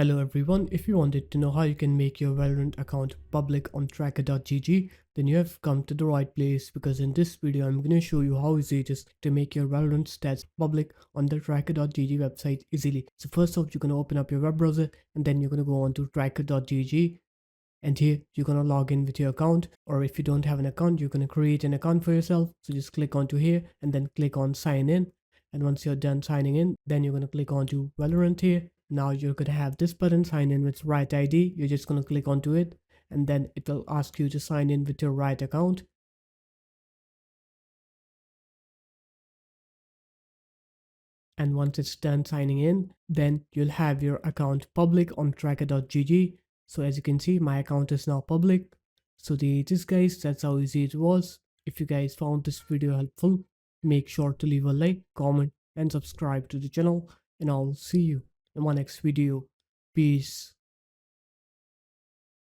Hello everyone, if you wanted to know how you can make your Valorant account public on tracker.gg, then you have come to the right place because in this video I'm going to show you how easy it is to make your Valorant stats public on the tracker.gg website easily. So first off, you're going to open up your web browser and then you're going to go on to tracker.gg, and here you're going to log in with your account, or if you don't have an account you're going to create an account for yourself. So just click onto here and then click on sign in, and once you're done signing in, then you're going to click onto Valorant here. Now you're going to have this button, sign in with Riot ID. You're just going to click onto it and then it will ask you to sign in with your Riot account. And once it's done signing in, then you'll have your account public on tracker.gg. So as you can see, my account is now public. So this guys, that's how easy it was. If you guys found this video helpful, make sure to leave a like, comment and subscribe to the channel, and I'll see you in my next video. Peace.